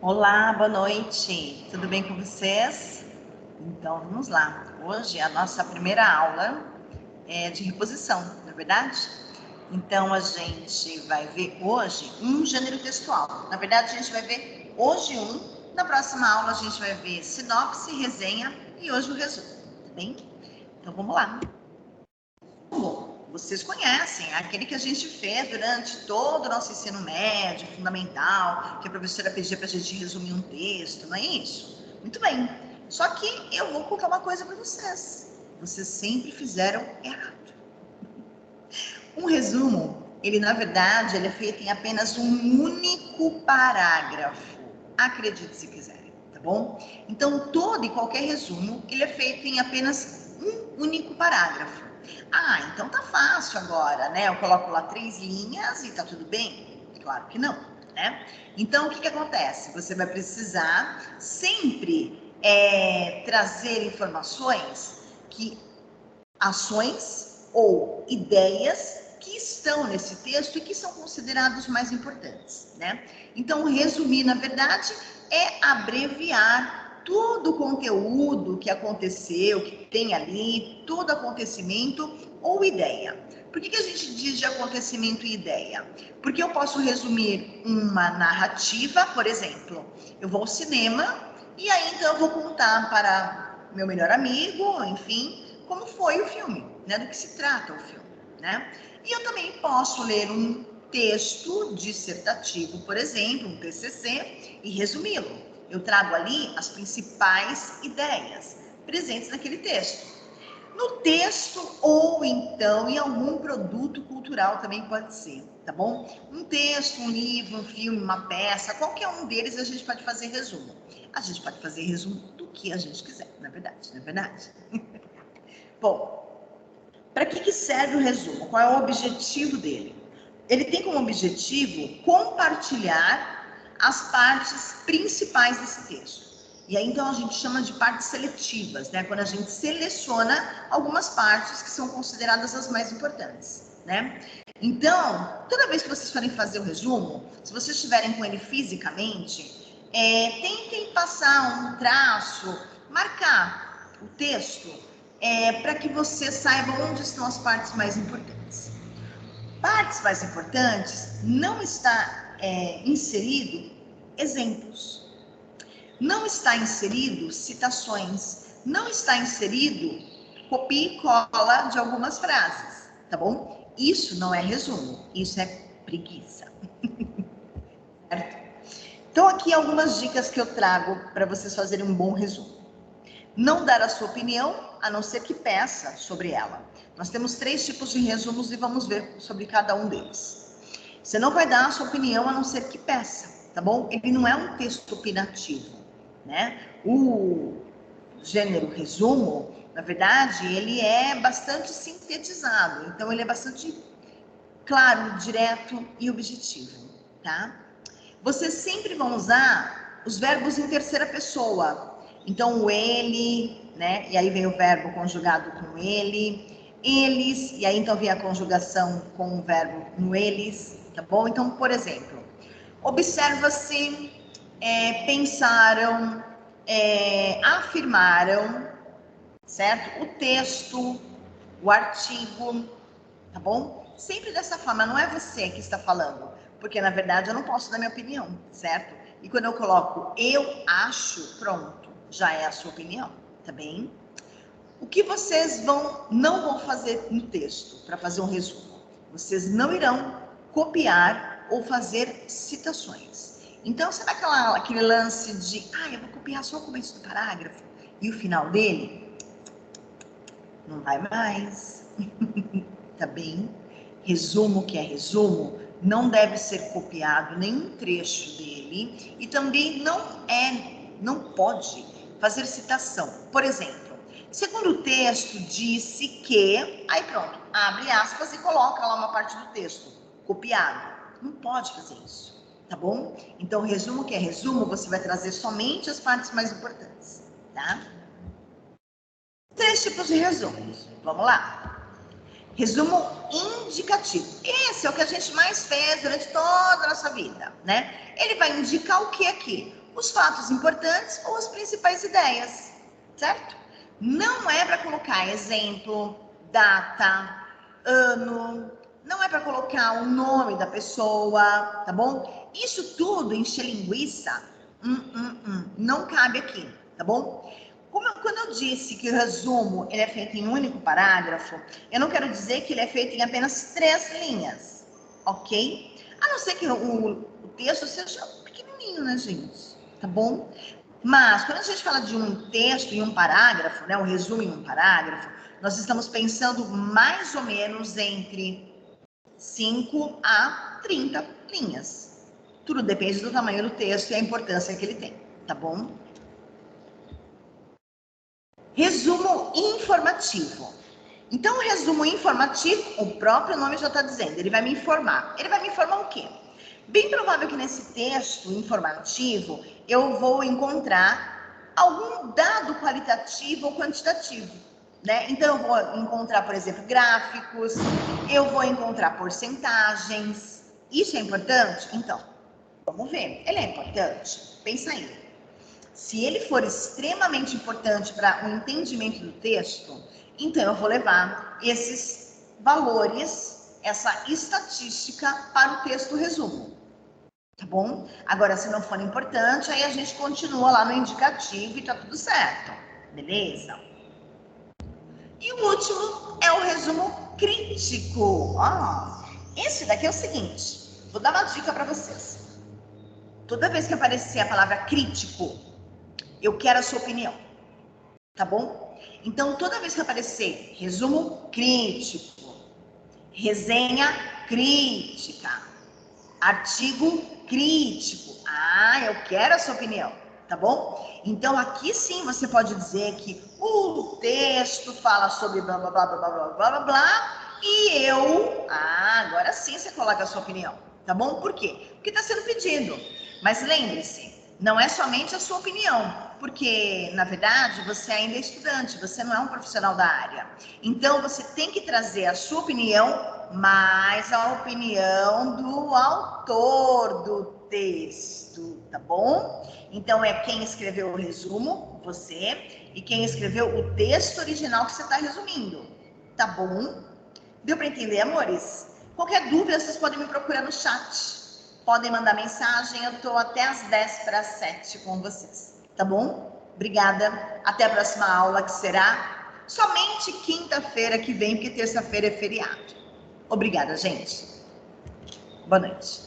Olá, boa noite. Tudo bem com vocês? Então, vamos lá. Hoje a nossa primeira aula é de reposição, não é verdade? Então, a gente vai ver hoje um gênero textual. Na verdade, a gente vai ver hoje um. Na próxima aula, a gente vai ver sinopse, resenha e hoje o resumo, tá bem? Então, vamos lá. Bom, vocês conhecem, aquele que a gente fez durante todo o nosso ensino médio, fundamental, que a professora pedia para a gente resumir um texto, não é isso? Muito bem. Só que eu vou contar uma coisa para vocês. Vocês sempre fizeram errado. Um resumo, ele na verdade, ele é feito em apenas um único parágrafo. Acredite se quiserem, tá bom? Então, todo e qualquer resumo, ele é feito em apenas um único parágrafo. Ah, então tá fácil agora, né? Eu coloco lá 3 linhas e tá tudo bem? Claro que não, né? Então, o que acontece? Você vai precisar sempre trazer informações ações ou ideias que estão nesse texto e que são considerados mais importantes, né? Então, resumir, na verdade, é abreviar todo o conteúdo que aconteceu, que tem ali, todo acontecimento ou ideia. Por que a gente diz de acontecimento e ideia? Porque eu posso resumir uma narrativa, por exemplo, eu vou ao cinema e aí então eu vou contar para meu melhor amigo, enfim, como foi o filme, né? Do que se trata o filme, né? E eu também posso ler um texto dissertativo, por exemplo, um TCC, e resumi-lo. Eu trago ali as principais ideias presentes naquele texto. No texto ou então em algum produto cultural também pode ser, tá bom? Um texto, um livro, um filme, uma peça, qualquer um deles a gente pode fazer resumo. A gente pode fazer resumo do que a gente quiser, na verdade, não é verdade? Bom, para que serve o resumo? Qual é o objetivo dele? Ele tem como objetivo compartilhar as partes principais desse texto. E aí, então, a gente chama de partes seletivas, né? Quando a gente seleciona algumas partes que são consideradas as mais importantes, né? Então, toda vez que vocês forem fazer o resumo, se vocês estiverem com ele fisicamente, tentem passar um traço, marcar o texto para que você saiba onde estão as partes mais importantes. Partes mais importantes não está inserido exemplos, não está inserido citações, não está inserido copia e cola de algumas frases, tá bom? Isso não é resumo, isso é preguiça. Certo? Então, aqui algumas dicas que eu trago para vocês fazerem um bom resumo. Não dar a sua opinião, a não ser que peça sobre ela. Nós temos 3 tipos de resumos e vamos ver sobre cada um deles. Você não vai dar a sua opinião, a não ser que peça, tá bom? Ele não é um texto opinativo, né? O gênero resumo, na verdade, ele é bastante sintetizado, então ele é bastante claro, direto e objetivo, tá? Vocês sempre vão usar os verbos em terceira pessoa. Então, o ele, né? E aí vem o verbo conjugado com ele, eles, e aí então vem a conjugação com o verbo no eles, tá bom? Então, por exemplo, observa-se, pensaram, afirmaram, certo? O texto, o artigo, tá bom? Sempre dessa forma, não é você que está falando, porque na verdade eu não posso dar minha opinião, certo? E quando eu coloco eu acho, pronto, já é a sua opinião, tá bem? O que vocês não vão fazer no texto para fazer um resumo? Vocês não irão copiar ou fazer citações. Então, sabe aquele lance de, eu vou copiar só o começo do parágrafo e o final dele? Não vai mais, tá bem? Resumo que é resumo, não deve ser copiado nenhum trecho dele e também não pode fazer citação. Por exemplo, segundo o texto disse que, aí pronto, abre aspas e coloca lá uma parte do texto, copiado. Não pode fazer isso, tá bom? Então, resumo que é resumo, você vai trazer somente as partes mais importantes, tá? 3 tipos de resumos, vamos lá. Resumo indicativo. Esse é o que a gente mais fez durante toda a nossa vida, né? Ele vai indicar o que aqui? os fatos importantes ou as principais ideias, certo? Não é para colocar exemplo, data, ano, não é para colocar o nome da pessoa, tá bom? Isso tudo encher linguiça, não cabe aqui, tá bom? Quando eu disse que o resumo ele é feito em um único parágrafo, eu não quero dizer que ele é feito em apenas 3 linhas, ok? A não ser que o texto seja pequenininho, né, gente? Tá bom? Mas, quando a gente fala de um texto em um parágrafo, né, um resumo em um parágrafo, nós estamos pensando mais ou menos entre 5 a 30 linhas. Tudo depende do tamanho do texto e a importância que ele tem, tá bom? Resumo informativo. Então, o resumo informativo, o próprio nome já está dizendo, ele vai me informar. Ele vai me informar o quê? Bem provável que nesse texto informativo eu vou encontrar algum dado qualitativo ou quantitativo, né? Então, eu vou encontrar, por exemplo, gráficos, eu vou encontrar porcentagens. Isso é importante? Então, vamos ver. Ele é importante? Pensa aí. Se ele for extremamente importante para o entendimento do texto, então eu vou levar esses valores, essa estatística para o texto resumo, tá bom? Agora, se não for importante, aí a gente continua lá no indicativo e tá tudo certo, beleza? E o último é o resumo crítico. Esse daqui é o seguinte, vou dar uma dica para vocês. Toda vez que aparecer a palavra crítico, eu quero a sua opinião, tá bom? Então, toda vez que aparecer resumo crítico, resenha crítica, artigo crítico, eu quero a sua opinião, tá bom? Então, aqui sim você pode dizer que o texto fala sobre blá, blá, blá, blá, blá, blá, blá, blá, e eu, agora sim você coloca a sua opinião, tá bom? Por quê? Porque está sendo pedido. Mas lembre-se, não é somente a sua opinião, porque, na verdade, você ainda é estudante, você não é um profissional da área. Então, você tem que trazer a sua opinião, mais a opinião do autor do texto, tá bom? Então, é quem escreveu o resumo, você, e quem escreveu o texto original que você está resumindo, tá bom? Deu para entender, amores? Qualquer dúvida, vocês podem me procurar no chat. Podem mandar mensagem, eu estou até às 10:50 com vocês, tá bom? Obrigada, até a próxima aula, que será somente quinta-feira que vem, porque terça-feira é feriado. Obrigada, gente. Boa noite.